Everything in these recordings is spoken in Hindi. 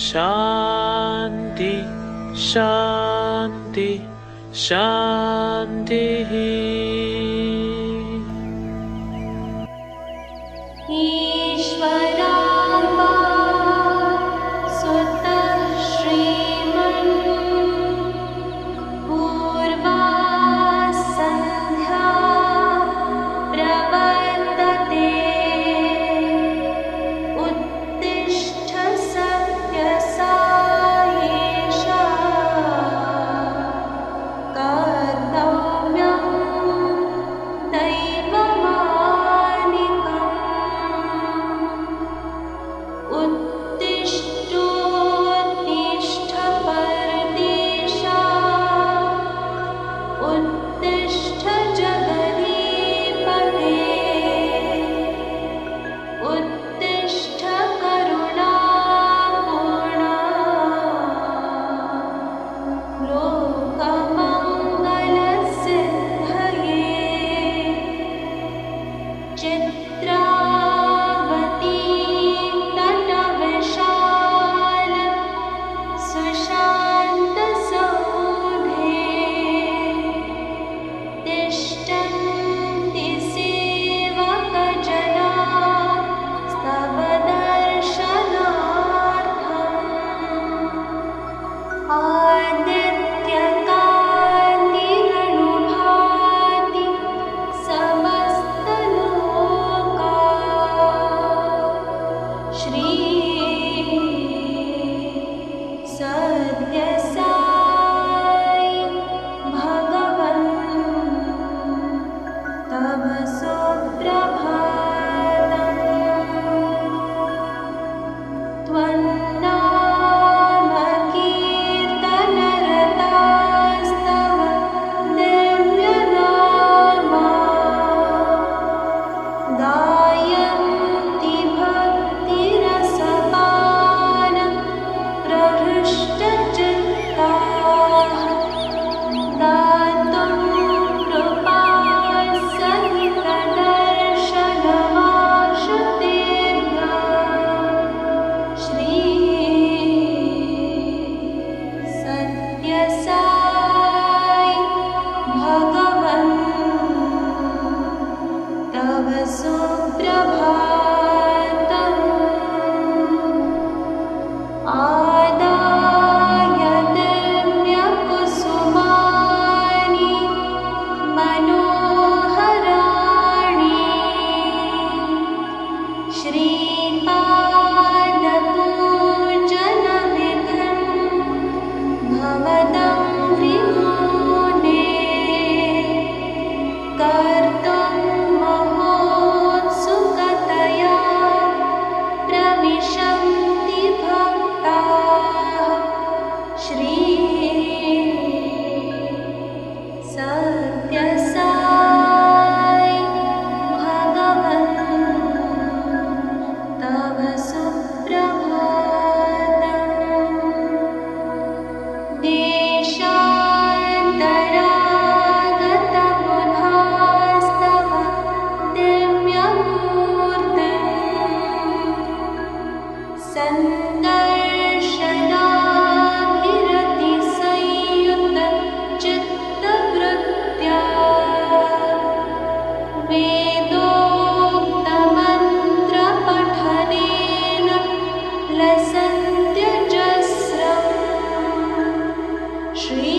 शांति शांति शांति। ईश्वरार्पा सुतः श्रीमन् पूर्वा सन्ध्या प्रवर्तते उत्तिष्ठ सत्यसायीशा कर्तव्यम् सत्यसाई भगवन् तव सुप्रभातम्। देशान्तरागतबुधास्तव दिव्यमूर्तिम् सन्दर्शनाभिरतिसंयुतचित्तवृत्त्या वेदोक्तमन्त्रपठनेन लसन्त्यजस्रम्। श्री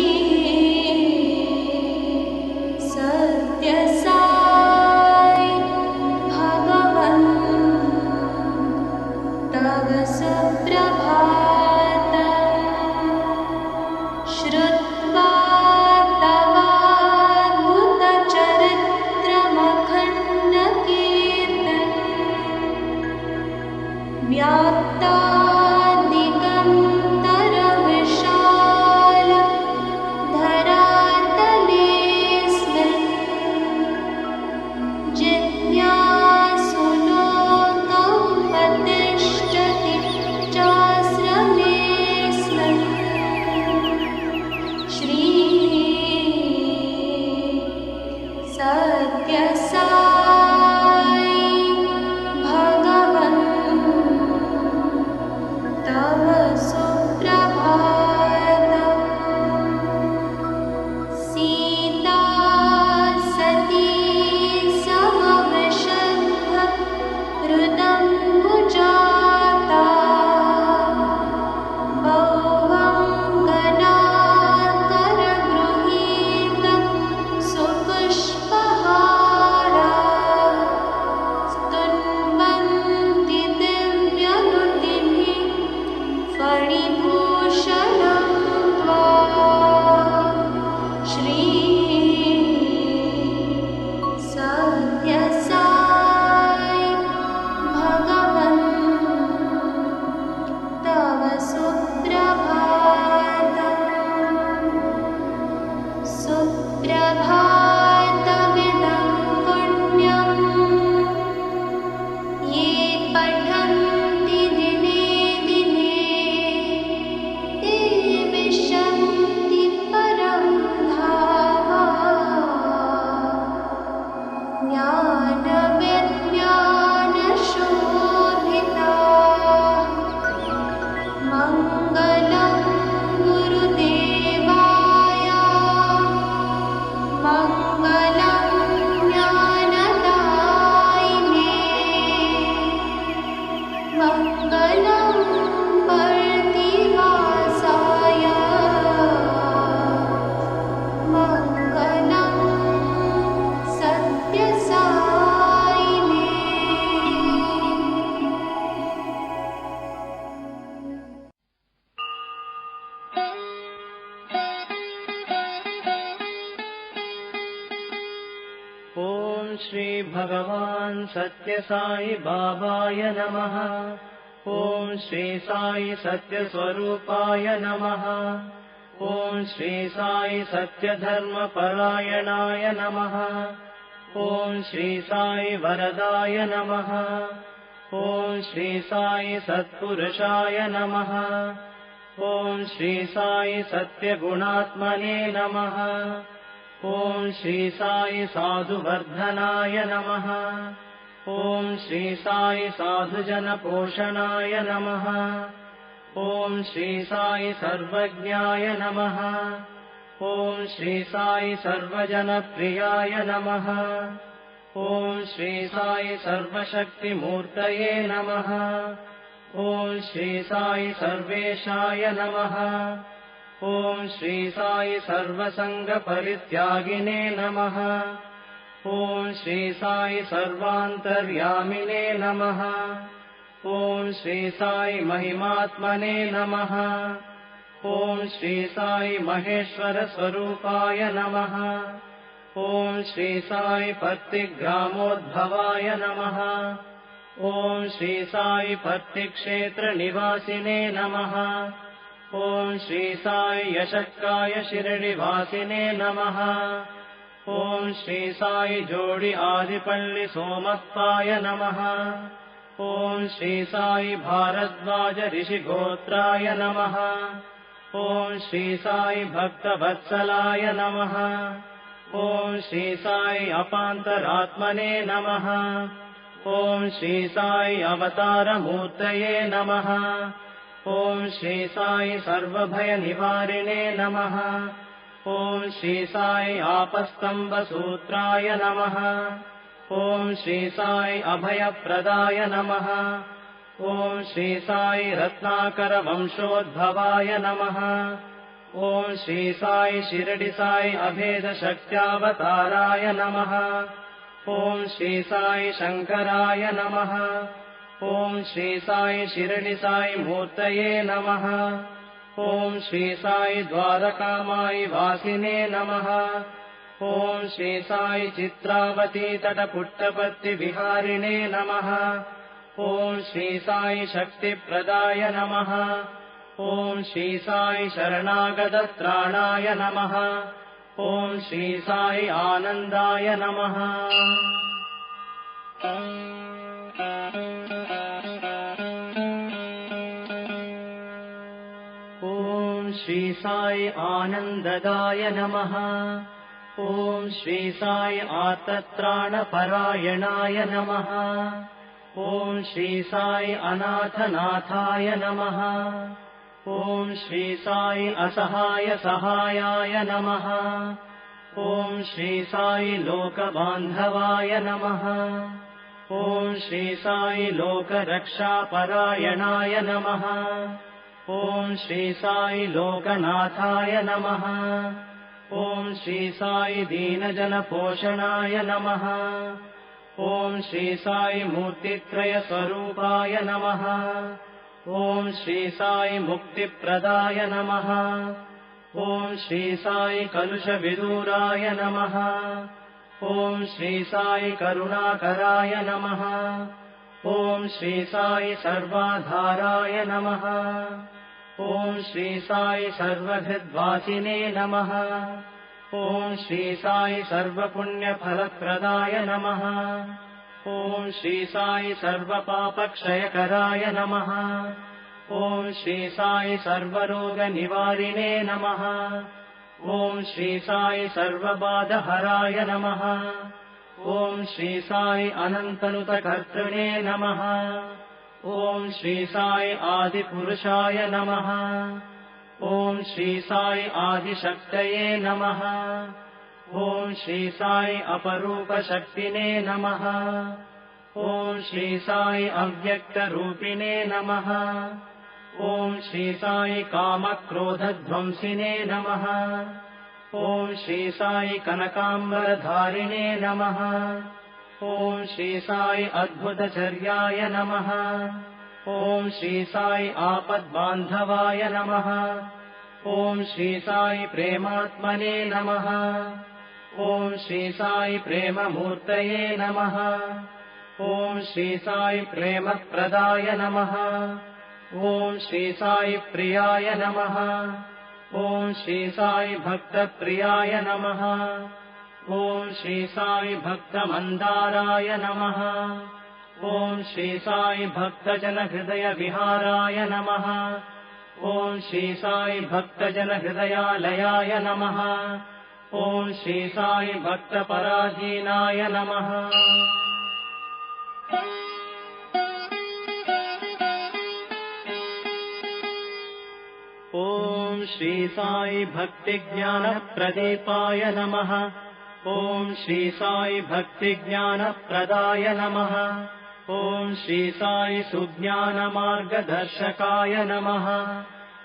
सत्यसाई भगवन् तव सुप्रभातम्। श्रुत्वा तवाद्भुतचरित्रमखण्डकीर्तनं व्याप्तादिगन्तरविशाल धरातलेऽस्मिन् जिज्ञासुलोकमुपतिष्ठति चाश्रमेऽस्मिन्। श्री सत्यसाई भगवन् तव सुप्रभातम्। सीता सती समविशद्ध हृदम्बुजाता बहुवङ्गनाकरगृहीत सुपुष्पहारा स्तुन्वन्ति दिव्यनुतिभिः फणिभूषणं त्वाम्। श्री सत्यसाई भगवन् तव सुप्रभातम्। सुप्रभातमिदं पुण्यं ये पठन्ति दिने दिने ते विशन्ति परं धाम। ज्ञानविज्ञानशोभिताः मङ्गलं गुरुदेवाय मङ्गलं ज्ञानदायिने मङ्गलं पर्दिवासाय मङ्गलं सत्यसायिने। ॐ श्री भगवान् सत्यसाई बाबाय नमः। ॐ श्री साई सत्यस्वरूपाय नमः। ॐ श्री साई सत्यधर्मपरायणाय नमः। ॐ श्री साई वरदाय नमः। ॐ श्री साई सत्पुरुषाय नमः। ॐ श्री साई सत्यगुणात्मने नमः। ॐ श्री साई साधुवर्धनाय नमः। ॐ श्री साई साधुजनपोषणाय नमः। ॐ श्री साई सर्वज्ञाय नमः। ॐ श्री साई सर्वजनप्रियाय नमः। ॐ श्री साई सर्वशक्तिमूर्तये नमः। ॐ श्री साई सर्वेशाय नमः। ॐ श्री साई सर्वसङ्गपरित्यागिने नमः। ॐ श्री साई सर्वान्तर्यामिने नमः। ॐ श्री साई महिमात्मने नमः। ॐ श्री साई महेश्वरस्वरूपाय नमः। ॐ श्री साई पत्तिग्रामोद्भवाय नमः। ॐ श्री साई पत्तिक्षेत्रनिवासिने नमः। ॐ श्री साई यशक्काय शिरडिवासिने नमः। ॐ श्री साई जोडि आदिपल्लि सोमप्पाय नमः। ॐ श्री साई भारद्वाज ऋषिगोत्राय नमः। ॐ श्री साई भक्तवत्सलाय नमः। ॐ श्री साई अपान्तरात्मने नमः। ॐ श्री साई अवतारमूर्तये नमः। ॐ श्री साई सर्वभयनिवारिणे नमः। ॐ श्री साई आपस्तम्बसूत्राय नमः। ॐ श्री साई अभयप्रदाय नमः। ॐ श्री साई रत्नाकरवंशोद्भवाय नमः। ॐ श्री साई शिरडि साई अभेदशक्त्यावताराय नमः। ॐ श्री साई शङ्कराय नमः। ॐ श्री साई शिरडि साई मूर्तये नमः। ॐ श्री साई द्वारकामायि वासिने नमः। ॐ श्री साई चित्रावती तटपुट्टपत्तिविहारिणे नमः। ॐ श्री साई शक्तिप्रदाय नमः। ॐ श्री साई शरणागतत्राणाय नमः। ॐ श्री साई आनन्दाय नमः। ॐ श्री साई आनन्ददाय नमः। ॐ श्री साई आर्तत्राणपरायणाय नमः। ॐ श्री साई अनाथनाथाय नमः। ॐ श्री साई असहाय सहायाय नमः। ॐ श्री साई लोकबान्धवाय नमः। ॐ श्री साई लोकरक्षापरायणाय नमः। ॐ श्री साई लोकनाथाय नमः। ॐ श्री साई दीनजनपोषणाय नमः। ॐ श्री साई मूर्तित्रयस्वरूपाय नमः। ॐ श्री साई मुक्तिप्रदाय नमः। ॐ श्री साई कलुषविदूराय नमः। ॐ श्री साई करुणाकराय नमः। ॐ श्री साई सर्वाधाराय नमः। ॐ श्री साई सर्वहृद्वासिने नमः। ॐ श्री साई सर्वपुण्यफलप्रदाय नमः। ॐ श्री साई सर्वपापक्षयकराय नमः। ॐ श्री साई सर्वरोगनिवारिणे नमः। ॐ श्री साई सर्वबाधहराय नमः। ॐ श्री साई अनन्तनुतकर्तृणे नमः। ॐ श्री साई आदिपुरुषाय नमः। ॐ श्री साई आदिशक्तये नमः। ॐ श्री साई अपरूपशक्तिने नमः। ॐ श्री साई अव्यक्तरूपिणे नमः। ॐ श्री साई कामक्रोधध्वंसिने नमः। ॐ श्री साई कनकाम्बरधारिणे नमः। ॐ श्री साई अद्भुतचर्याय नमः। ॐ श्री साई आपद्बान्धवाय नमः। ॐ श्री साई प्रेमात्मने नमः। ॐ श्री साई प्रेममूर्तये नमः। ॐ श्री साई प्रेमप्रदाय नमः। ॐ श्री साई प्रियाय नमः। ॐ श्री साई भक्तप्रियाय नमः। ॐ श्री साई भक्तमन्दाराय नमः। ॐ श्री साई भक्तजनहृदयविहाराय नमः। ॐ श्री साई भक्तजनहृदयालयाय नमः। ॐ श्री साई भक्तपराधीनाय नमः। ॐ श्री साई भक्तिज्ञानप्रदीपाय नमः। ॐ श्री साई भक्तिज्ञानप्रदाय नमः। ॐ श्री साई सुज्ञानमार्गदर्शकाय नमः।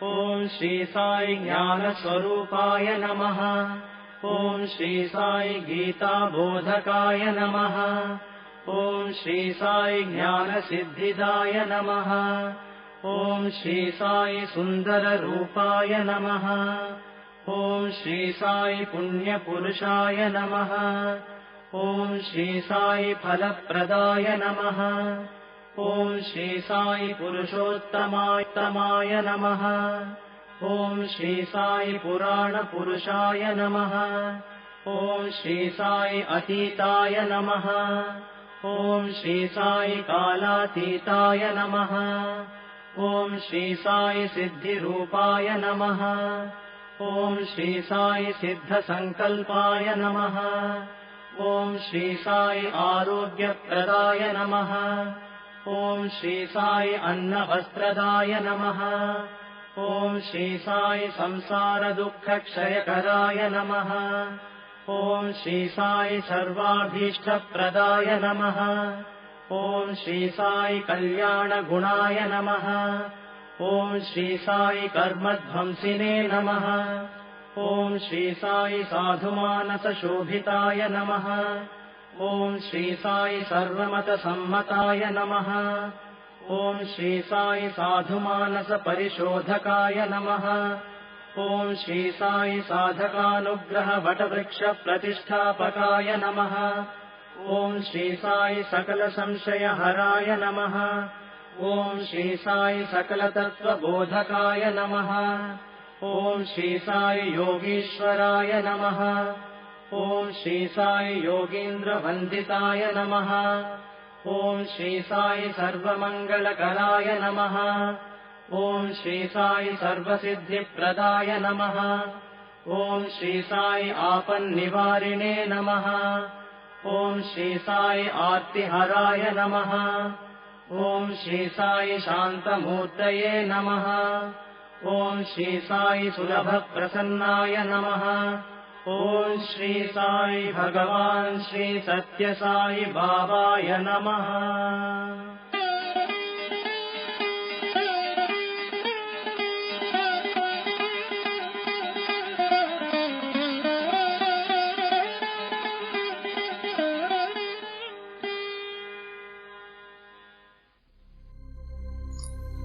ॐ श्री साई ज्ञानस्वरूपाय नमः। ॐ श्री साई गीताबोधकाय नमः। ॐ श्री साई ज्ञानसिद्धिदाय नमः। ॐ श्री साई सुन्दररूपाय नमः। ॐ श्री साई पुण्यपुरुषाय नमः। ॐ श्री साई फलप्रदाय नमः। ॐ श्री साई पुरुषोत्तमाय नमः। ॐ श्री साई पुराण पुरुषाय नमः। ॐ श्री साई अतीताय नमः। ॐ श्री साई कालातीताय नमः। ॐ श्री साई सिद्धिरूपाय नमः। ॐ श्री साई सिद्धसंकल्पाय नमः। ॐ श्री साई आरोग्यप्रदाय नमः। ॐ श्री साई अन्नवस्त्रदाय नमः। ॐ श्री साई संसारदुःखक्षयकराय नमः। ॐ श्री साई सर्वाभीष्टप्रदाय नमः। ॐ श्री साई कल्याणगुणाय नमः। ॐ श्री साई कर्मध्वंसिने नमः। ॐ श्री साई साधुमानसशोभिताय नमः। ॐ श्री साई सर्वमतसम्मताय नमः। ॐ श्री साई साधुमानसपरिशोधकाय नमः। ॐ श्री साई साधकानुग्रहवटवृक्षप्रतिष्ठापकाय नमः। ॐ श्री साई सकलसंशयहराय नमः। ॐ श्री साई सकलतत्त्वबोधकाय नमः। ॐ श्री साई योगीश्वराय नमः। ॐ श्री साई योगीन्द्रवन्दिताय नमः। ॐ श्री साई सर्वमङ्गलकराय नमः। ॐ श्री साई सर्वसिद्धिप्रदाय नमः। ॐ श्री साई आपन्निवारिणे नमः। ॐ श्री साई आर्तिहराय नमः। ॐ श्री साई शान्तमूर्तये नमः। ॐ श्री साई सुलभप्रसन्नाय नमः। ॐ श्री साई भगवान् श्री सत्यसाई बाबाय नमः।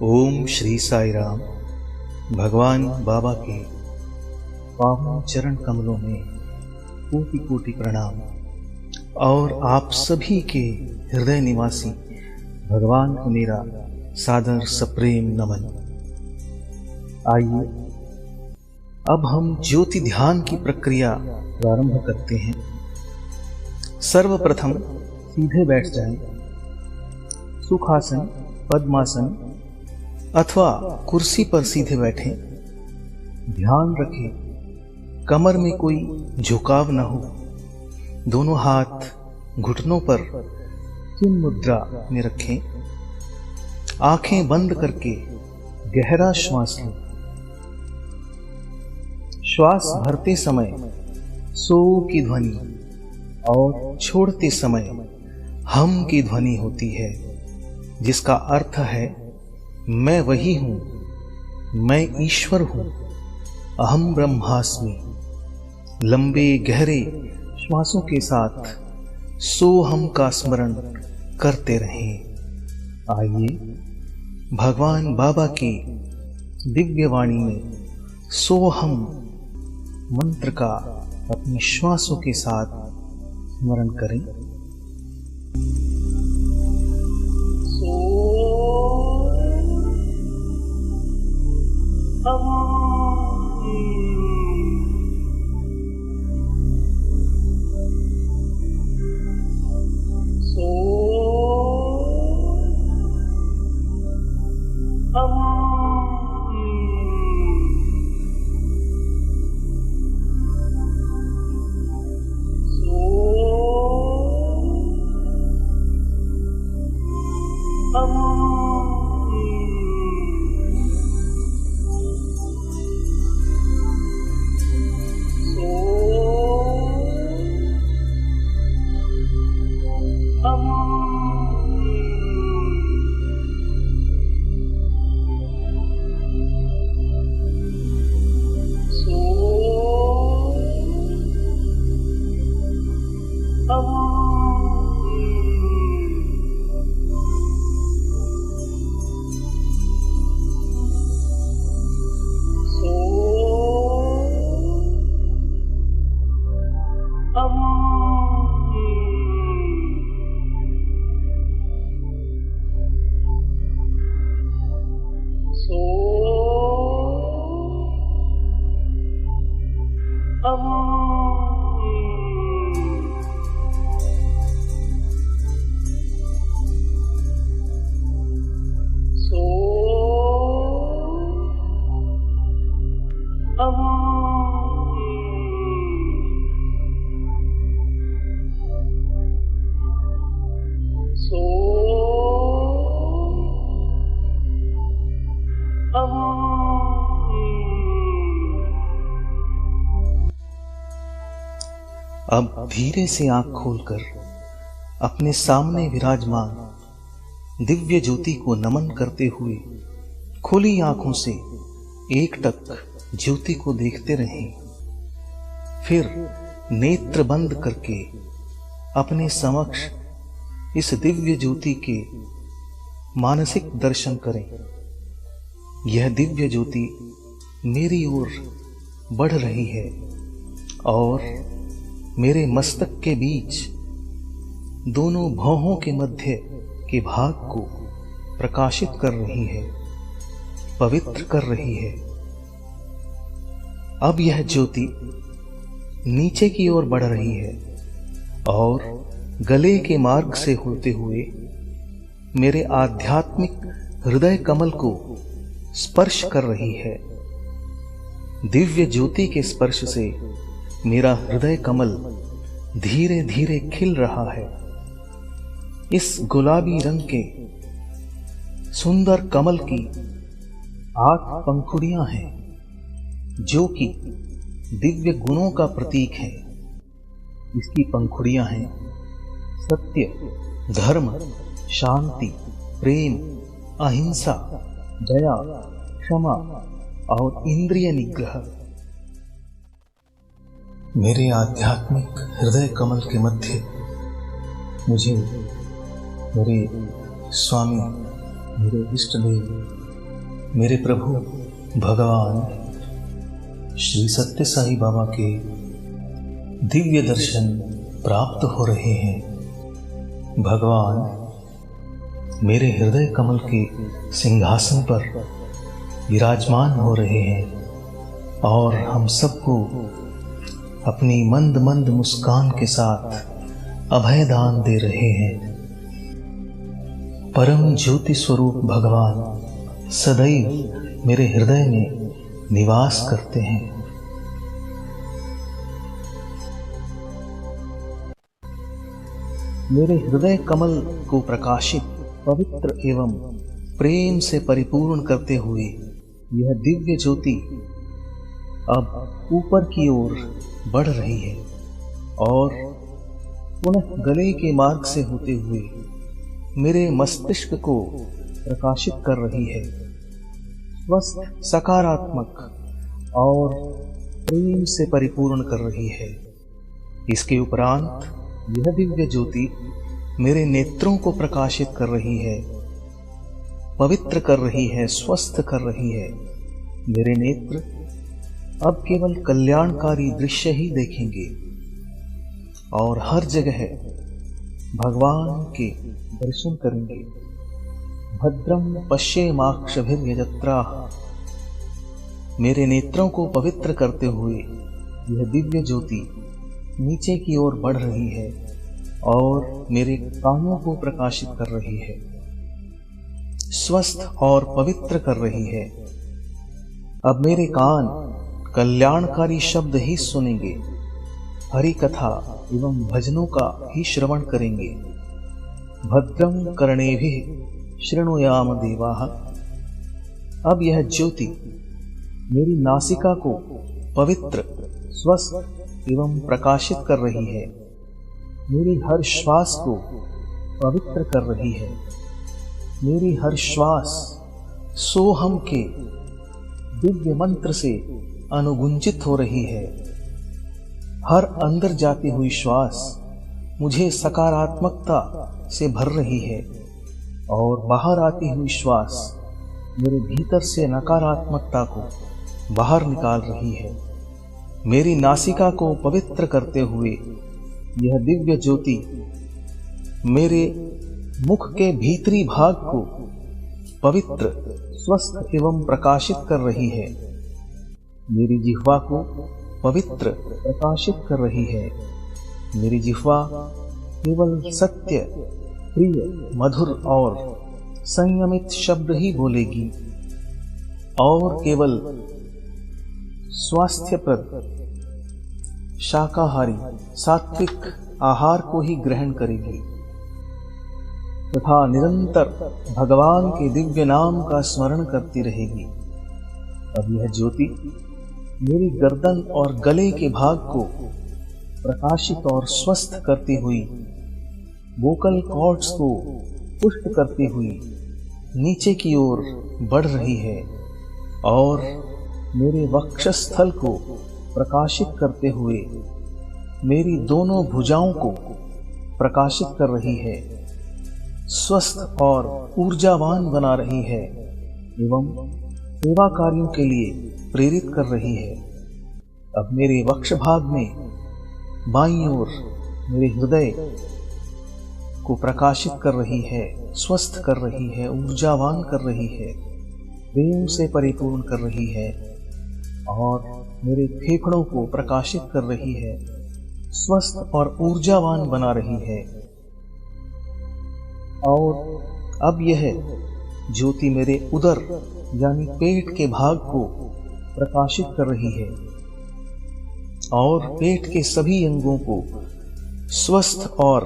ओम श्री साई राम। भगवान बाबा के पावन चरण कमलों में कोटि कोटि प्रणाम और आप सभी के हृदय निवासी भगवान को मेरा सादर सप्रेम नमन। आइए अब हम ज्योति ध्यान की प्रक्रिया प्रारंभ करते हैं। सर्वप्रथम सीधे बैठ जाएं। सुखासन, पद्मासन अथवा कुर्सी पर सीधे बैठें। ध्यान रखें कमर में कोई झुकाव न हो। दोनों हाथ घुटनों पर चिन्ह मुद्रा में रखें। आंखें बंद करके गहरा श्वास लें। श्वास भरते समय सो की ध्वनि और छोड़ते समय हम की ध्वनि होती है, जिसका अर्थ है मैं वही हूं, मैं ईश्वर हूं, अहम ब्रह्मास्मि। लंबे गहरे श्वासों के साथ सोहम का स्मरण करते रहें। आइए भगवान बाबा की दिव्य वाणी में सोहम मंत्र का अपनी श्वासों के साथ स्मरण करें। अब धीरे से आंख खोलकर अपने सामने विराजमान दिव्य ज्योति को नमन करते हुए खुली आंखों से एकटक ज्योति को देखते रहें। फिर नेत्र बंद करके अपने समक्ष इस दिव्य ज्योति के मानसिक दर्शन करें। यह दिव्य ज्योति मेरी ओर बढ़ रही है और मेरे मस्तक के बीच दोनों भौहों के मध्य के भाग को प्रकाशित कर रही है, पवित्र कर रही है। अब यह ज्योति नीचे की ओर बढ़ रही है और गले के मार्ग से होते हुए मेरे आध्यात्मिक हृदय कमल को स्पर्श कर रही है। दिव्य ज्योति के स्पर्श से मेरा हृदय कमल धीरे धीरे खिल रहा है। इस गुलाबी रंग के सुंदर कमल की 8 पंखुड़ियां हैं जो कि दिव्य गुणों का प्रतीक है। इसकी पंखुड़ियां हैं सत्य, धर्म, शांति, प्रेम, अहिंसा, दया, क्षमा और इंद्रिय निग्रह। मेरे आध्यात्मिक हृदय कमल के मध्य मुझे मेरे स्वामी, मेरे इष्ट देव, मेरे प्रभु भगवान श्री सत्य साई बाबा के दिव्य दर्शन प्राप्त हो रहे हैं। भगवान मेरे हृदय कमल के सिंहासन पर विराजमान हो रहे हैं और हम सबको अपनी मंद मंद मुस्कान के साथ अभय दान दे रहे हैं। परम ज्योति स्वरूप भगवान सदैव मेरे हृदय में निवास करते हैं। मेरे हृदय कमल को प्रकाशित, पवित्र एवं प्रेम से परिपूर्ण करते हुए यह दिव्य ज्योति अब ऊपर की ओर बढ़ रही है और पुनः गले के मार्ग से होते हुए मेरे मस्तिष्क को प्रकाशित कर रही है। स्वस्थ, सकारात्मक और प्रेम से परिपूर्ण कर रही है। इसके उपरांत यह दिव्य ज्योति मेरे नेत्रों को प्रकाशित कर रही है, पवित्र कर रही है, स्वस्थ कर रही है। मेरे नेत्र अब केवल कल्याणकारी दृश्य ही देखेंगे और हर जगह भगवान के दर्शन करेंगे। भद्रम पश्येमाक्षभिर्यजत्राः। मेरे नेत्रों को पवित्र करते हुए यह दिव्य ज्योति नीचे की ओर बढ़ रही है और मेरे कानों को प्रकाशित कर रही है, स्वस्थ और पवित्र कर रही है। अब मेरे कान कल्याणकारी शब्द ही सुनेंगे, हरि कथा एवं भजनों का ही श्रवण करेंगे। भद्रम कर्णेभिः शृणुयाम देवाः। अब यह ज्योति मेरी नासिका को पवित्र, स्वस्थ एवं प्रकाशित कर रही है। मेरी हर श्वास को पवित्र कर रही है। मेरी हर श्वास सोहम के दिव्य मंत्र से अनुगुंजित हो रही है। हर अंदर जाती हुई श्वास मुझे सकारात्मकता से भर रही है और बाहर आती हुई श्वास मेरे भीतर से नकारात्मकता को बाहर निकाल रही है। मेरी नासिका को पवित्र करते हुए यह दिव्य ज्योति मेरे मुख के भीतरी भाग को पवित्र, स्वस्थ एवं प्रकाशित कर रही है। मेरी जिह्वा को पवित्र, प्रकाशित कर रही है। मेरी जिह्वा केवल सत्य, प्रिय, मधुर और संयमित शब्द ही बोलेगी और केवल स्वास्थ्यप्रद, शाकाहारी, सात्विक आहार को ही ग्रहण करेगी तथा निरंतर भगवान के दिव्य नाम का स्मरण करती रहेगी। अब यह ज्योति मेरी गर्दन और गले के भाग को प्रकाशित और स्वस्थ करती हुई, वोकल कॉर्ड्स को पुष्ट करती हुई नीचे की ओर बढ़ रही है और मेरे वक्षस्थल को प्रकाशित करते हुए मेरी दोनों भुजाओं को प्रकाशित कर रही है, स्वस्थ और ऊर्जावान बना रही है एवं सेवा कार्यों के लिए प्रेरित कर रही है। अब मेरे वक्ष भाग में बाईं ओर मेरे हृदय को प्रकाशित कर रही है, स्वस्थ कर रही है, ऊर्जावान कर रही है, प्रेम से परिपूर्ण कर रही है और मेरे फेफड़ों को प्रकाशित कर रही है, स्वस्थ और ऊर्जावान बना रही है। और अब यह ज्योति मेरे उदर यानी पेट के भाग को प्रकाशित कर रही है और पेट के सभी अंगों को स्वस्थ और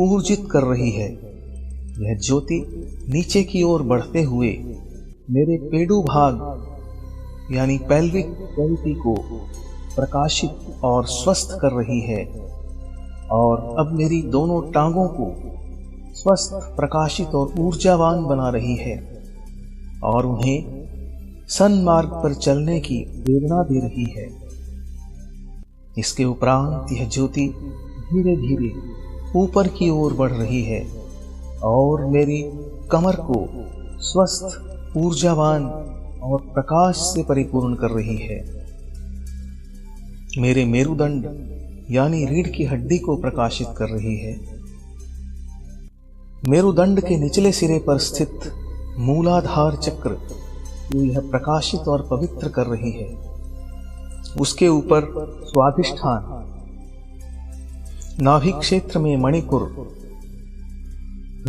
ऊर्जित कर रही है। यह ज्योति नीचे की ओर बढ़ते हुए मेरे पेडू भाग यानी पेल्विक कैविटी को प्रकाशित और स्वस्थ कर रही है और अब मेरी दोनों टांगों को स्वस्थ, प्रकाशित और ऊर्जावान बना रही है और उन्हें सन्मार्ग पर चलने की प्रेरणा दे रही है। इसके उपरांत यह ज्योति धीरे धीरे ऊपर की ओर बढ़ रही है और मेरी कमर को स्वस्थ, ऊर्जावान और प्रकाश से परिपूर्ण कर रही है। मेरे मेरुदंड यानी रीढ़ की हड्डी को प्रकाशित कर रही है। मेरुदंड के निचले सिरे पर स्थित मूलाधार चक्र को यह प्रकाशित और पवित्र कर रही है। उसके ऊपर स्वाधिष्ठान, नाभि क्षेत्र में मणिपुर,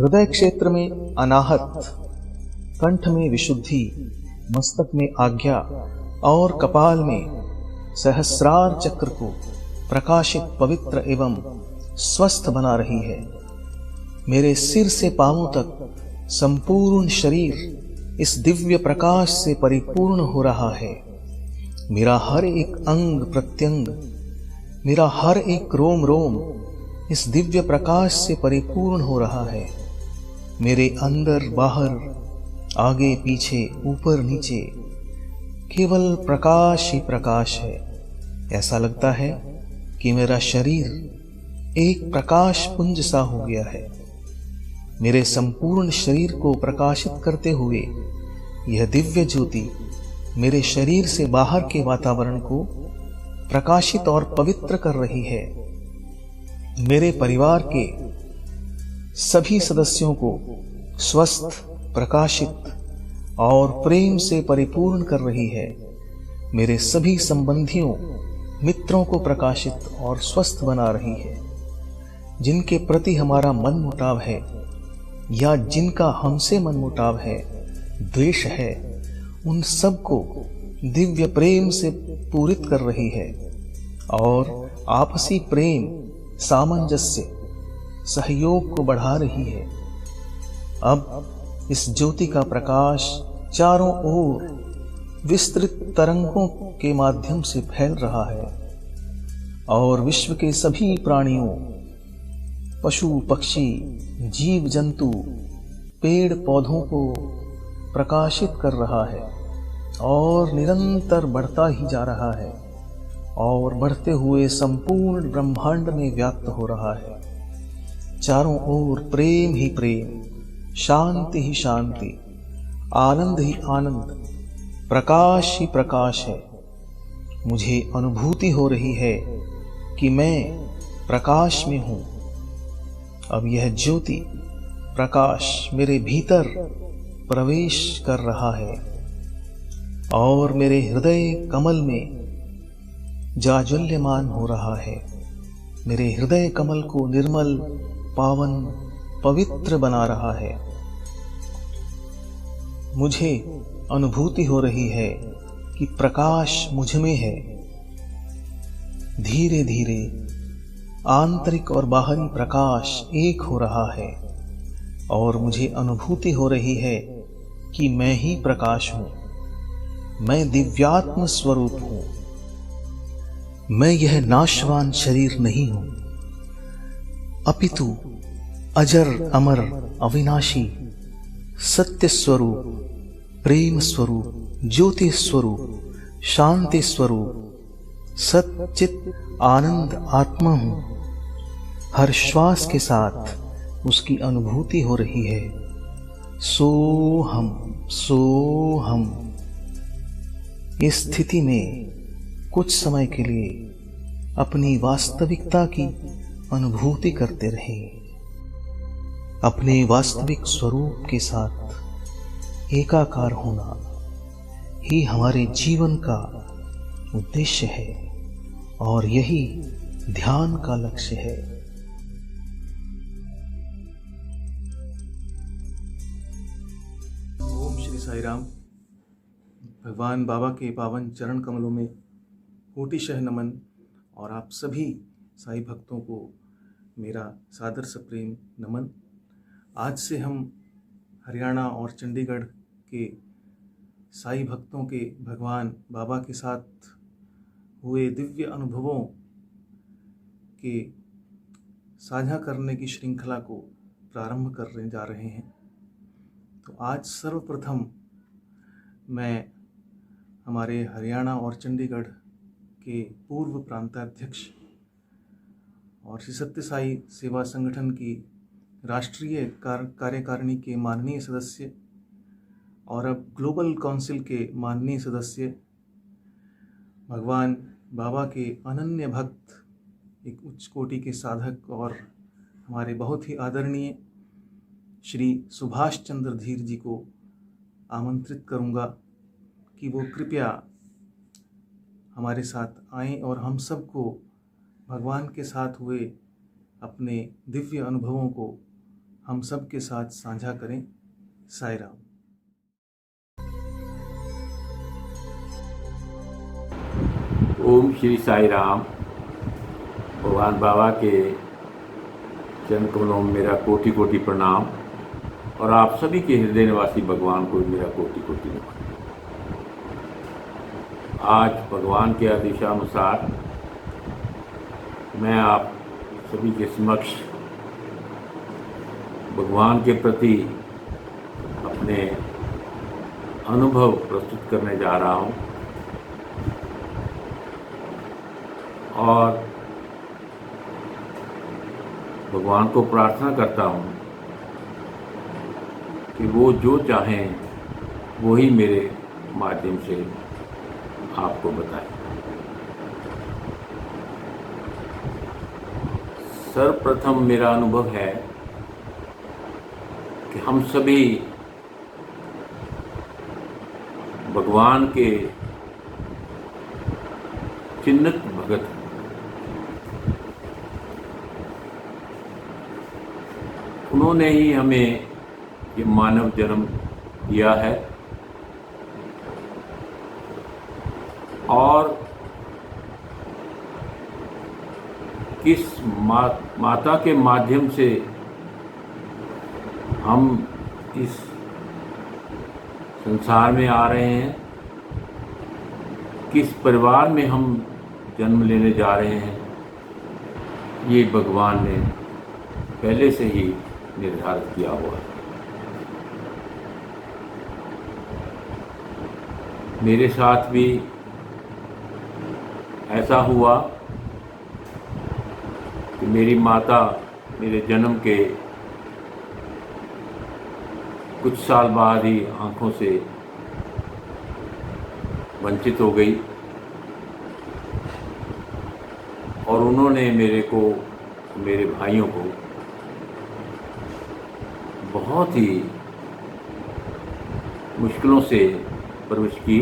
हृदय क्षेत्र में अनाहत, कंठ में विशुद्धि, मस्तक में आज्ञा और कपाल में सहस्रार चक्र को प्रकाशित, पवित्र एवं स्वस्थ बना रही है। मेरे सिर से पांवों तक संपूर्ण शरीर इस दिव्य प्रकाश से परिपूर्ण हो रहा है। मेरा हर एक अंग प्रत्यंग, मेरा हर एक रोम रोम इस दिव्य प्रकाश से परिपूर्ण हो रहा है। मेरे अंदर बाहर, आगे पीछे, ऊपर नीचे केवल प्रकाश ही प्रकाश है। ऐसा लगता है कि मेरा शरीर एक प्रकाश पुंज सा हो गया है। मेरे संपूर्ण शरीर को प्रकाशित करते हुए यह दिव्य ज्योति मेरे शरीर से बाहर के वातावरण को प्रकाशित और पवित्र कर रही है। मेरे परिवार के सभी सदस्यों को स्वस्थ, प्रकाशित और प्रेम से परिपूर्ण कर रही है। मेरे सभी संबंधियों, मित्रों को प्रकाशित और स्वस्थ बना रही है। जिनके प्रति हमारा मनमुटाव है या जिनका हमसे मनमुटाव है, द्वेष है, उन सबको दिव्य प्रेम से पूरित कर रही है और आपसी प्रेम, सामंजस्य, सहयोग को बढ़ा रही है। अब इस ज्योति का प्रकाश चारों ओर विस्तृत तरंगों के माध्यम से फैल रहा है और विश्व के सभी प्राणियों, पशु पक्षी, जीव जंतु, पेड़ पौधों को प्रकाशित कर रहा है और निरंतर बढ़ता ही जा रहा है और बढ़ते हुए संपूर्ण ब्रह्मांड में व्याप्त हो रहा है। चारों ओर प्रेम ही प्रेम, शांति ही शांति, आनंद ही आनंद, प्रकाश ही प्रकाश है। मुझे अनुभूति हो रही है कि मैं प्रकाश में हूँ। अब यह ज्योति, प्रकाश मेरे भीतर प्रवेश कर रहा है और मेरे हृदय कमल में जाज्वल्यमान हो रहा है। मेरे हृदय कमल को निर्मल, पावन, पवित्र बना रहा है। मुझे अनुभूति हो रही है कि प्रकाश मुझ में है। धीरे धीरे आंतरिक और बाहरी प्रकाश एक हो रहा है और मुझे अनुभूति हो रही है कि मैं ही प्रकाश हूँ। मैं दिव्यात्म स्वरूप हूँ। मैं यह नाशवान शरीर नहीं हूं, अपितु अजर अमर अविनाशी सत्य स्वरूप, प्रेम स्वरूप, ज्योति स्वरूप, शांति स्वरूप, सच्चित आनंद आत्मा हूं। हर श्वास के साथ उसकी अनुभूति हो रही है। सोहम सोहम। इस स्थिति में कुछ समय के लिए अपनी वास्तविकता की अनुभूति करते रहें। अपने वास्तविक स्वरूप के साथ एकाकार होना ही हमारे जीवन का उद्देश्य है और यही ध्यान का लक्ष्य है। ओम श्री साई राम। भगवान बाबा के पावन चरण कमलों में कोटिशः नमन और आप सभी साई भक्तों को मेरा सादर सप्रेम नमन। आज से हम हरियाणा और चंडीगढ़ के साई भक्तों के भगवान बाबा के साथ हुए दिव्य अनुभवों के साझा करने की श्रृंखला को प्रारंभ करने जा रहे हैं। तो आज सर्वप्रथम मैं हमारे हरियाणा और चंडीगढ़ के पूर्व प्रांताध्यक्ष और श्री सत्य साई सेवा संगठन की राष्ट्रीय कार्यकारिणी के माननीय सदस्य और अब ग्लोबल काउंसिल के माननीय सदस्य, भगवान बाबा के अनन्य भक्त, एक उच्च कोटि के साधक और हमारे बहुत ही आदरणीय श्री सुभाष चंद्र धीर जी को आमंत्रित करूंगा कि वो कृपया हमारे साथ आएं और हम सबको भगवान के साथ हुए अपने दिव्य अनुभवों को हम सब के साथ साझा करें। साई राम। ओम श्री साई राम। भगवान बाबा के चरण कमलों में मेरा कोटि कोटि प्रणाम और आप सभी के हृदय निवासी भगवान को मेरा कोटि कोटि नमन। आज भगवान के आदेशानुसार मैं आप सभी के समक्ष भगवान के प्रति अपने अनुभव प्रस्तुत करने जा रहा हूं और भगवान को प्रार्थना करता हूं कि वो जो चाहें वो ही मेरे माध्यम से आपको बताएं। सर्वप्रथम मेरा अनुभव है कि हम सभी भगवान के चिन्हित भगत हैं। उन्होंने ही हमें ये मानव जन्म दिया है और किस माता के माध्यम से हम इस संसार में आ रहे हैं, किस परिवार में हम जन्म लेने जा रहे हैं, ये भगवान ने पहले से ही निर्धारित किया हुआ है। मेरे साथ भी ऐसा हुआ कि मेरी माता मेरे जन्म के कुछ साल बाद ही आंखों से वंचित हो गई और उन्होंने मेरे को, मेरे भाइयों को बहुत ही मुश्किलों से परवरिश की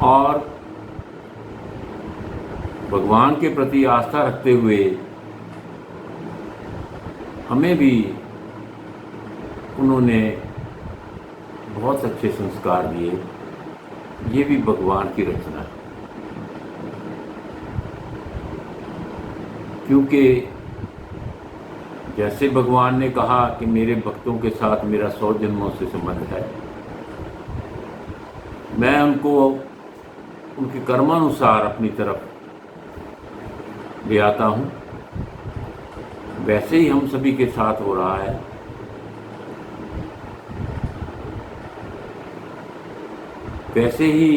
और भगवान के प्रति आस्था रखते हुए हमें भी उन्होंने बहुत अच्छे संस्कार दिए। ये भी भगवान की रचना है, क्योंकि जैसे भगवान ने कहा कि मेरे भक्तों के साथ मेरा 100 जन्मों से संबंध है, मैं उनको उनके कर्मानुसार अपनी तरफ ले आता हूँ, वैसे ही हम सभी के साथ हो रहा है। वैसे ही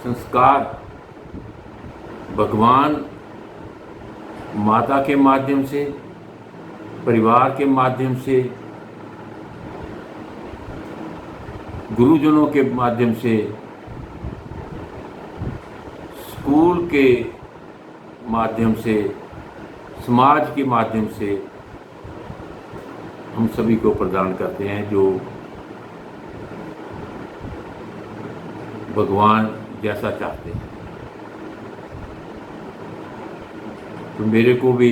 संस्कार भगवान माता के माध्यम से, परिवार के माध्यम से, गुरुजनों के माध्यम से, स्कूल के माध्यम से, समाज के माध्यम से हम सभी को प्रदान करते हैं, जो भगवान जैसा चाहते हैं। तो मेरे को भी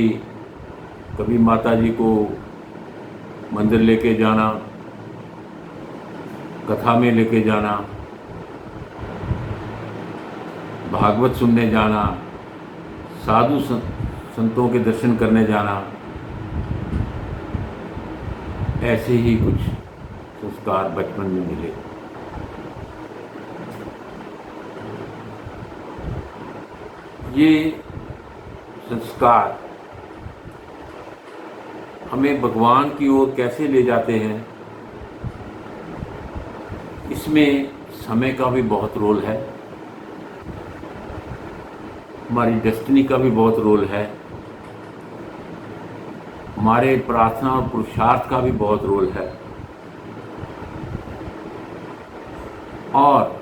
कभी माता जी को मंदिर लेके जाना, कथा में लेके जाना, भागवत सुनने जाना, साधु संतों के दर्शन करने जाना, ऐसे ही कुछ संस्कार बचपन में मिले। ये संस्कार हमें भगवान की ओर कैसे ले जाते हैं, इसमें समय का भी बहुत रोल है, हमारी डेस्टिनी का भी बहुत रोल है, हमारे प्रार्थना और पुरुषार्थ का भी बहुत रोल है, और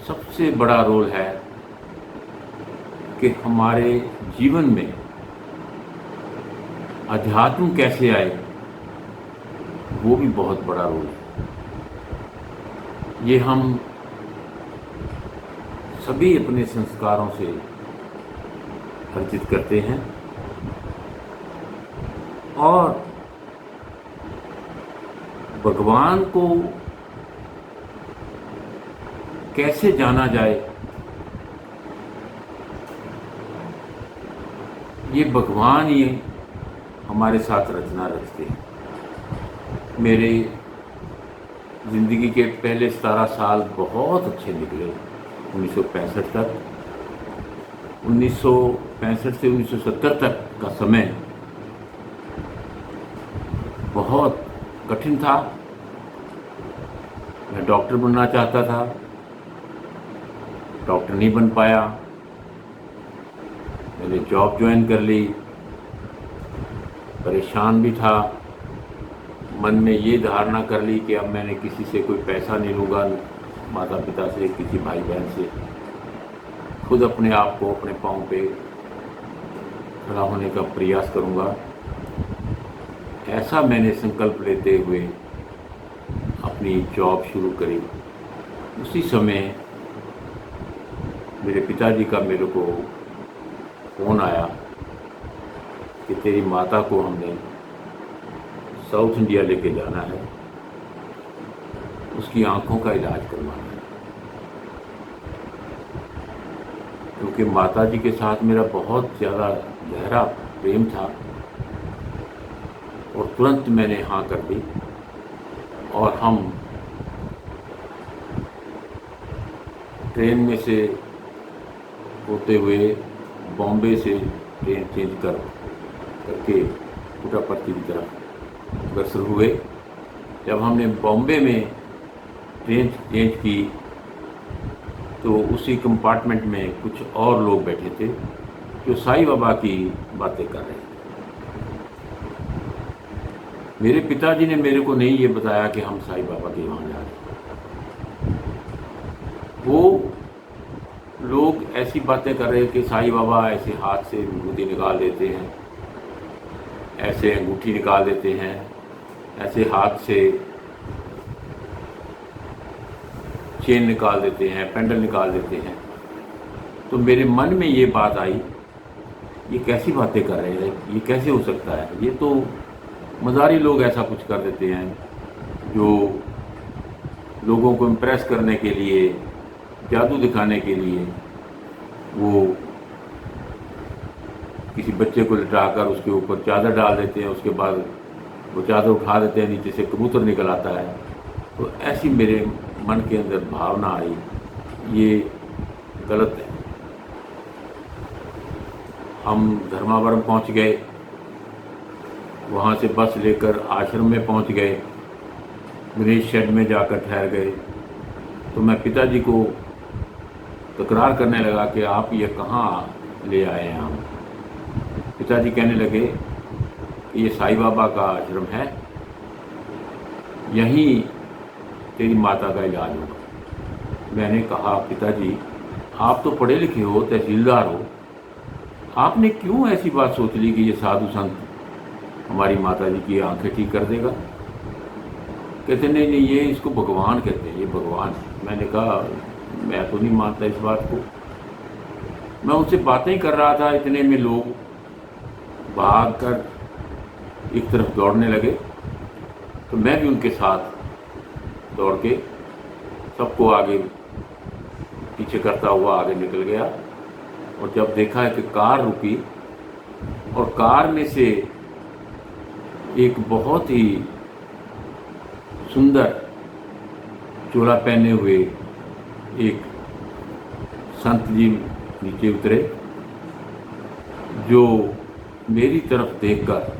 सबसे बड़ा रोल है कि हमारे जीवन में अध्यात्म कैसे आए, वो भी बहुत बड़ा रोल है। ये हम सभी अपने संस्कारों से अर्जित करते हैं, और भगवान को कैसे जाना जाए, ये भगवान ही हमारे साथ रचना रचते हैं। मेरे ज़िंदगी के पहले 17 साल बहुत अच्छे निकले, 1965 तक। 1965 से 1970 तक का समय बहुत कठिन था। मैं डॉक्टर बनना चाहता था, डॉक्टर नहीं बन पाया। मैंने जॉब ज्वाइन कर ली, परेशान भी था, मन में ये धारणा कर ली कि अब मैंने किसी से कोई पैसा नहीं लूँगा, माता पिता से, किसी भाई बहन से, खुद अपने आप को अपने पाँव पे खड़ा होने का प्रयास करूँगा। ऐसा मैंने संकल्प लेते हुए अपनी जॉब शुरू करी। उसी समय मेरे पिताजी का मेरे को फ़ोन आया कि तेरी माता को हमने साउथ इंडिया लेके जाना है, उसकी आंखों का इलाज करवाना है। क्योंकि माता जी के साथ मेरा बहुत ज़्यादा गहरा प्रेम था, और तुरंत मैंने हाँ कर दी, और हम ट्रेन में से होते हुए बॉम्बे से ट्रेन चेंज करके पुट्टापर्थी की तरफ अग्रसर हुए। जब हमने बॉम्बे में ट्रेन चेंज की तो उसी कंपार्टमेंट में कुछ और लोग बैठे थे जो साईं बाबा की बातें कर रहे थे। मेरे पिताजी ने मेरे को नहीं ये बताया कि हम साईं बाबा के वहाँ जा रहे हैं। वो लोग ऐसी बातें कर रहे कि साईं बाबा ऐसे हाथ से विभूति निकाल देते हैं, ऐसे अंगूठी निकाल देते हैं, ऐसे हाथ से चेन निकाल देते हैं, पेंडल निकाल देते हैं। तो मेरे मन में ये बात आई, ये कैसी बातें कर रहे हैं, ये कैसे हो सकता है? ये तो मज़ारी लोग ऐसा कुछ कर देते हैं जो लोगों को इम्प्रेस करने के लिए, जादू दिखाने के लिए वो किसी बच्चे को लिटाकर उसके ऊपर चादर डाल देते हैं, उसके बाद वो चादर उठा देते हैं, नीचे से कबूतर निकल आता है। तो ऐसी मेरे मन के अंदर भावना आई, ये गलत है। हम धर्मावरम पहुंच गए, वहाँ से बस लेकर आश्रम में पहुंच गए, गणेश शेड में जाकर ठहर गए। तो मैं पिताजी को तकरार करने लगा कि आप ये कहाँ ले आए हैं हम। पिताजी कहने लगे कि ये साईं बाबा का आश्रम है, यहीं तेरी माता का इलाज होगा। मैंने कहा पिताजी आप तो पढ़े लिखे हो, तहसीलदार हो, आपने क्यों ऐसी बात सोच ली कि ये साधु संत हमारी माता जी की आंखें ठीक कर देगा। कहते नहीं नहीं, ये इसको भगवान कहते हैं, ये भगवान है। मैंने कहा मैं तो नहीं मानता इस बात को। मैं उनसे बातें कर रहा था, इतने में लोग भाग कर एक तरफ दौड़ने लगे, तो मैं भी उनके साथ दौड़ के सबको आगे पीछे करता हुआ आगे निकल गया। और जब देखा है कि कार रुकी और कार में से एक बहुत ही सुंदर चोला पहने हुए एक संत जी नीचे उतरे, जो मेरी तरफ देखकर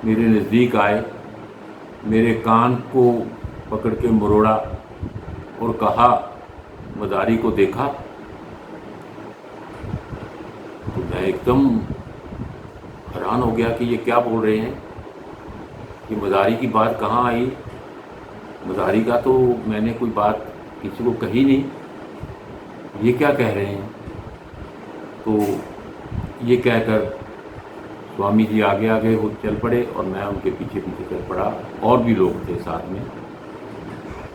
मेरे नज़दीक आए, मेरे कान को पकड़ के मरोड़ा और कहा मदारी को देखा। तो मैं एकदम हैरान हो गया कि ये क्या बोल रहे हैं, कि मदारी की बात कहाँ आई। मदारी का तो मैंने कोई बात किसी को कही नहीं, ये क्या कह रहे हैं। तो ये कहकर स्वामी जी आगे आगे वो चल पड़े और मैं उनके पीछे पीछे चल पड़ा, और भी लोग थे साथ में।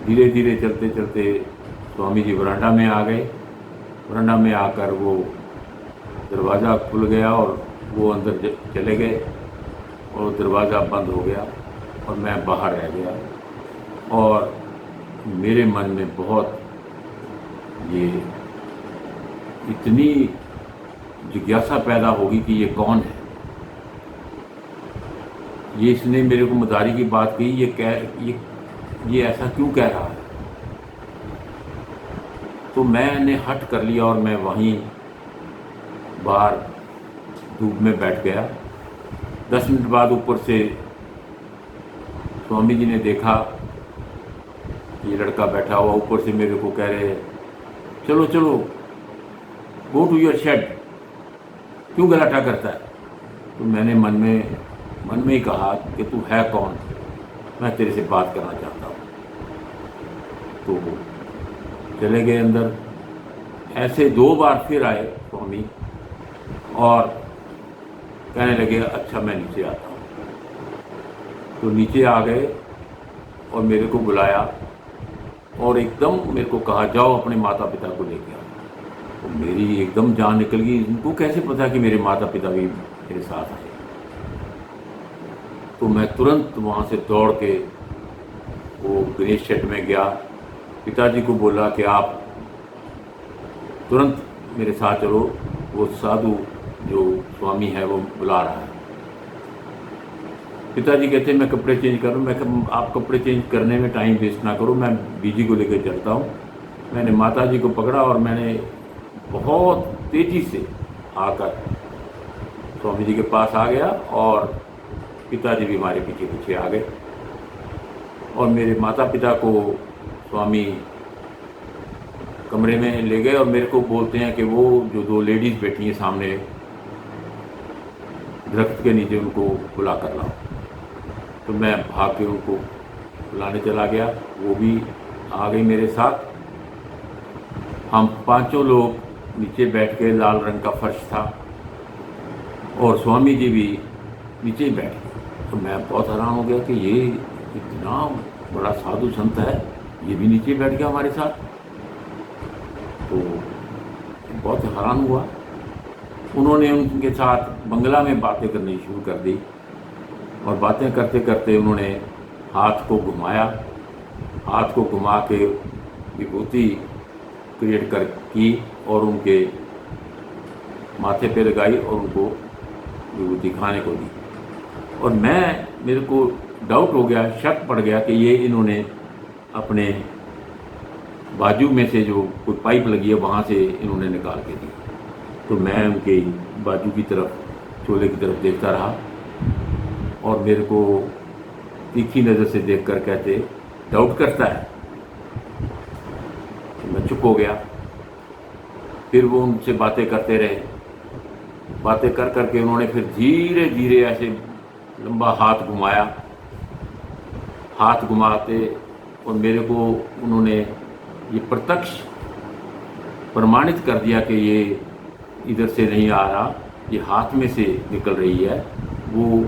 धीरे धीरे चलते चलते स्वामी जी वरांडा में आ गए। वरांडा में आकर वो दरवाज़ा खुल गया और वो अंदर चले गए और दरवाज़ा बंद हो गया और मैं बाहर रह गया। और मेरे मन में बहुत ये इतनी जिज्ञासा पैदा होगी कि ये कौन है, ये इसने मेरे को मदारी की बात कही, ये ऐसा क्यों कह रहा है। तो मैंने हट कर लिया और मैं वहीं बाहर धूप में बैठ गया। 10 मिनट बाद ऊपर से स्वामी जी ने देखा ये लड़का बैठा हुआ, ऊपर से मेरे को कह रहे चलो चलो गो टू योर शेड, क्यों गलाटा करता है। तो मैंने मन में ही कहा कि तू है कौन, मैं तेरे से बात करना चाहता हूँ। तो चले गए अंदर। ऐसे 2 बार फिर आए स्वामी और कहने लगे अच्छा मैं नीचे आता हूँ। तो नीचे आ गए और मेरे को बुलाया और एकदम मेरे को कहा जाओ अपने माता पिता को लेके आओ। तो मेरी एकदम जान निकल गई, इनको कैसे पता कि मेरे माता पिता भी मेरे साथ आए। तो मैं तुरंत वहाँ से दौड़ के वो गणेश शेड में गया, पिताजी को बोला कि आप तुरंत मेरे साथ चलो, वो साधु जो स्वामी है वो बुला रहा है। पिताजी कहते हैं मैं कपड़े चेंज करूँ। मैं कहा आप कपड़े चेंज करने में टाइम वेस्ट ना करो, मैं बीजी को लेकर चलता हूँ। मैंने माताजी को पकड़ा और मैंने बहुत तेज़ी से आकर स्वामी जी के पास आ गया और पिताजी भी हमारे पीछे पीछे आ गए। और मेरे माता पिता को स्वामी कमरे में ले गए और मेरे को बोलते हैं कि वो जो 2 लेडीज़ बैठी हैं सामने दरख्त के नीचे, उनको बुला कर लाओ। तो मैं भाग के उनको बुलाने चला गया, वो भी आ गई मेरे साथ। हम 5 लोग नीचे बैठ के, लाल रंग का फर्श था और स्वामी जी भी नीचे ही बैठे। तो मैं बहुत हैरान हो गया कि ये इतना बड़ा साधु संत है, ये भी नीचे बैठ गया हमारे साथ। तो बहुत हैरान हुआ। उन्होंने उनके साथ बंगला में बातें करनी शुरू कर दी और बातें करते करते उन्होंने हाथ को घुमाया, हाथ को घुमा के विभूति क्रिएट कर की और उनके माथे पे लगाई और उनको विभूति खाने को दी। और मेरे को डाउट हो गया, शक पड़ गया कि ये इन्होंने अपने बाजू में से जो कोई पाइप लगी है वहाँ से इन्होंने निकाल के दी। तो मैं उनके बाजू की तरफ, चोले की तरफ देखता रहा और मेरे को तीखी नज़र से देखकर कहते, डाउट करता है? तो मैं चुप हो गया। फिर वो उनसे बातें करते रहे। बातें कर करके उन्होंने फिर धीरे धीरे ऐसे लंबा हाथ घुमाया। हाथ घुमाते और मेरे को उन्होंने ये प्रत्यक्ष प्रमाणित कर दिया कि ये इधर से नहीं आ रहा, ये हाथ में से निकल रही है। वो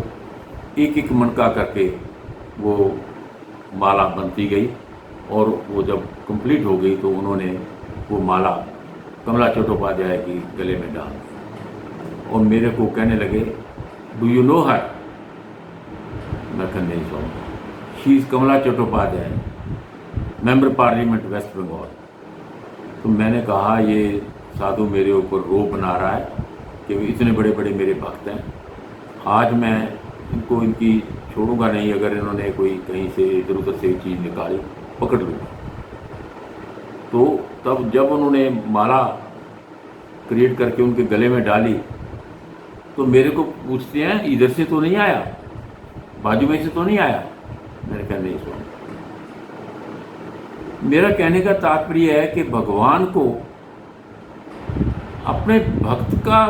एक एक मनका करके वो माला बनती गई और वो जब कंप्लीट हो गई तो उन्होंने वो माला कमला चट्टोपाध्याय की गले में डाल दी और मेरे को कहने लगे, डू यू नो हर? मैं कहा नहीं Swami, she is Kamala Chattopadhyay, member parliament West Bengal. तो मैंने कहा ये साधु मेरे ऊपर रोब बना रहा है कि इतने बड़े बड़े मेरे भक्त हैं, आज मैं इनको इनकी छोड़ूंगा नहीं। अगर इन्होंने कोई कहीं से इधर उधर से चीज़ निकाली पकड़ लूँगा। तो तब जब उन्होंने माला क्रिएट करके उनके गले में डाली तो मेरे को पूछते हैं, इधर से तो नहीं आया, बाजू में से तो नहीं आया? मैंने कहा नहीं स्वामी। मेरा कहने का तात्पर्य है कि भगवान को अपने भक्त का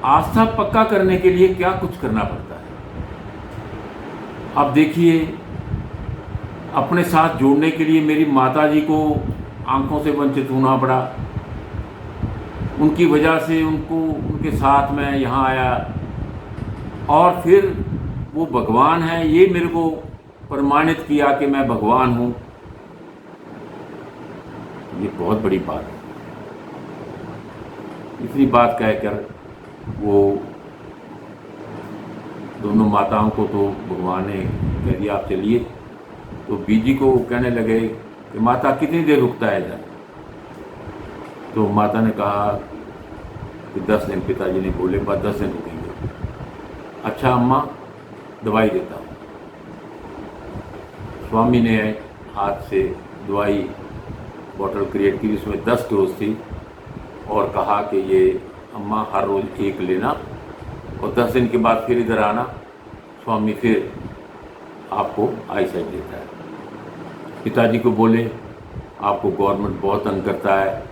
आस्था पक्का करने के लिए क्या कुछ करना पड़ता है। अब देखिए, अपने साथ जोड़ने के लिए मेरी माता जी को आंखों से वंचित होना पड़ा, उनकी वजह से उनके साथ मैं यहाँ आया और फिर वो भगवान है ये मेरे को प्रमाणित किया कि मैं भगवान हूँ। ये बहुत बड़ी बात है। इतनी बात कहकर वो दोनों माताओं को तो भगवान ने कह दिया आप चलिए। तो बीजी को कहने लगे कि माता कितनी देर रुकता है इधर? तो माता ने कहा कि 10 दिन, पिताजी ने बोले बस 10 दिन रुकेंगे। अच्छा अम्मा, दवाई देता हूँ। स्वामी ने हाथ से दवाई बॉटल क्रिएट की, उसमें 10 डोज थी और कहा कि ये अम्मा हर रोज़ एक लेना और 10 दिन के बाद फिर इधर आना, स्वामी फिर आपको आईसाइट देता है। पिताजी को बोले आपको गवर्नमेंट बहुत तंग करता है,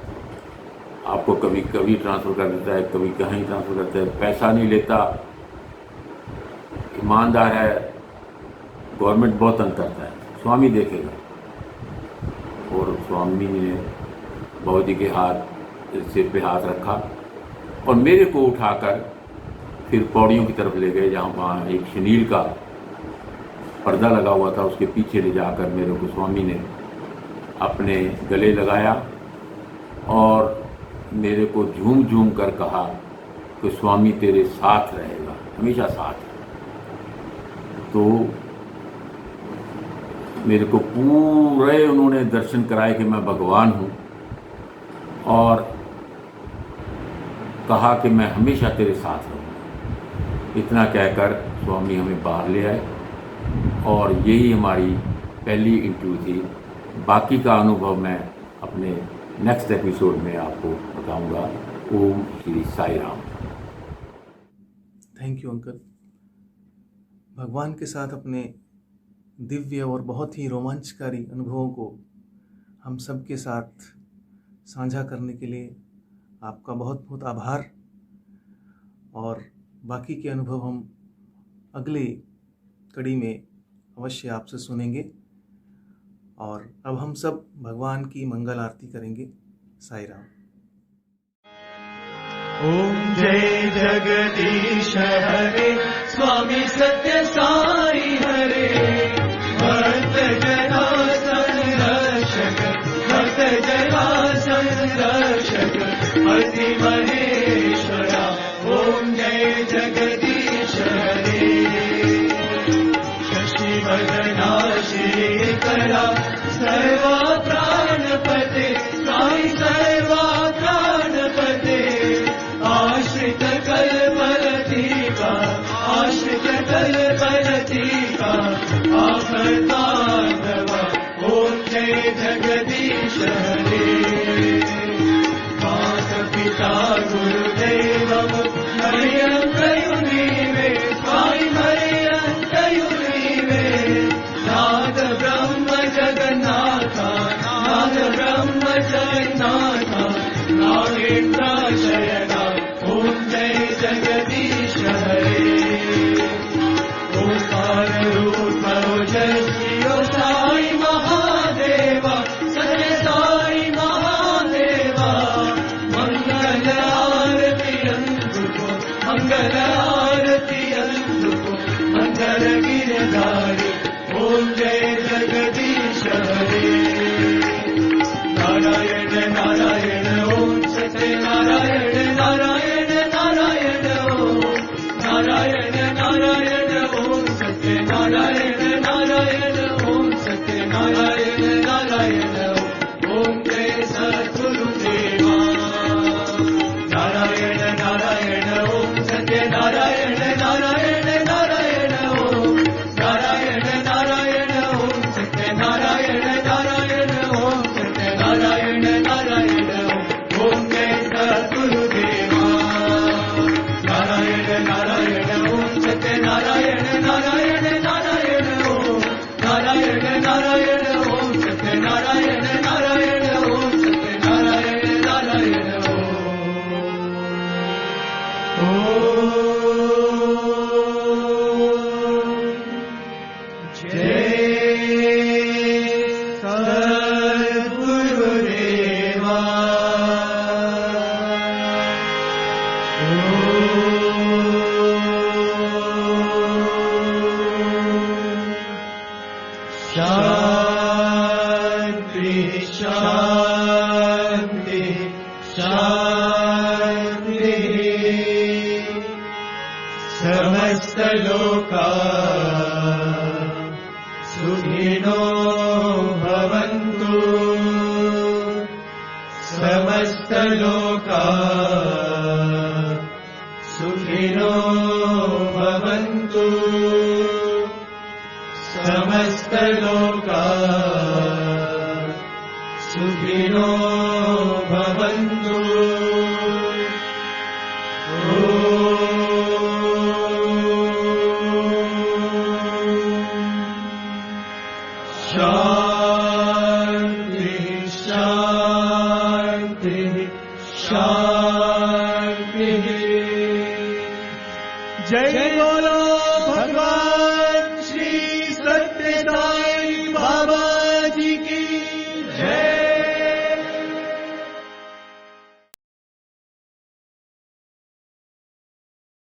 आपको कभी कभी ट्रांसफ़र कर देता है, कभी कहीं ट्रांसफ़र करता है, पैसा नहीं लेता, ईमानदार है, गवर्नमेंट बहुत तंग करता है, स्वामी देखेगा। और स्वामी ने बाबूजी के सिर पे हाथ रखा और मेरे को उठाकर फिर पौड़ियों की तरफ ले गए, जहाँ वहाँ एक शनील का पर्दा लगा हुआ था, उसके पीछे ले जाकर मेरे को स्वामी ने अपने गले लगाया और मेरे को झूम झूम कर कहा कि स्वामी तेरे साथ रहेगा, हमेशा साथ। तो मेरे को पूरे उन्होंने दर्शन कराए कि मैं भगवान हूँ और कहा कि मैं हमेशा तेरे साथ रहूँगा। इतना कहकर स्वामी हमें बाहर ले आए और यही हमारी पहली इंटरव्यू थी। बाकी का अनुभव मैं अपने नेक्स्ट एपिसोड में आपको बताऊंगा। ओम Shri Sai Ram. Thank you uncle. भगवान के साथ अपने दिव्य और बहुत ही रोमांचकारी अनुभवों को हम सब के साथ साझा करने के लिए आपका बहुत बहुत आभार। और बाकी के अनुभव हम अगली कड़ी में अवश्य आपसे सुनेंगे। और अब हम सब भगवान की मंगल आरती करेंगे। साई राम। ओम जय जगदीश हरे, स्वामी सत्य साई हरे, भक्त जना संरक्षक, भक्त जना संरक्षक, अति महेश्वरा। ओम जय जगदीश हरे, शशि वदना श्रीकरा, सर्वा प्राणपते, साई सर्वा प्राणपते, आश्रित कल्पलतिका, आश्रित कल्पलतिका, आफतांडव। ओम जय जगदीश जगदीश हरे मात पिता गुरुदेवं मरियन्तयुनीवे स्वामी मरियन्तयुनीवे नाद ब्रह्म जगन्नाथ नाद ब्रह्म जगन्नाथ नागेन्द्र शयना ॐ जय जगदीश हरे ओंकार रूप ओजस्वी ओ साई महादेवा सत्य साई महादेवा मंगल आरती अंधुको मंगल आरती अंधुको मंगल गिरधारी ओम जय जगदीश हरे नारायण नारायण ओम सत्य नारायण नारायण नारायण ओम नारायण नारायण ओम सत्य नारायण नारायण ओम सत्य नारायण नारायण ओम जय सद्गुरुदेवा नारायण नारायण ओम सत्य नारायण नारायण नारायण ओम नारायण नारायण ओम सत्य नारायण नारायण ओम सत्य नारायण नारायण ओम जय सद्गुरुदेवा नारायण नारायण ओम सत्य नारायण नारायण नारायण ओम नारायण नारायण ओम सत्य नारायण नारायण ओम सत्य नारायण नारायण शांति शांति शांति समस्त लोका सुखिनो भवन्तु समस्त लोका सुखिनो भवन्तु समस्त लोका सुखिनो भवन्तु शांति शांति शांति जय बोलो भगवान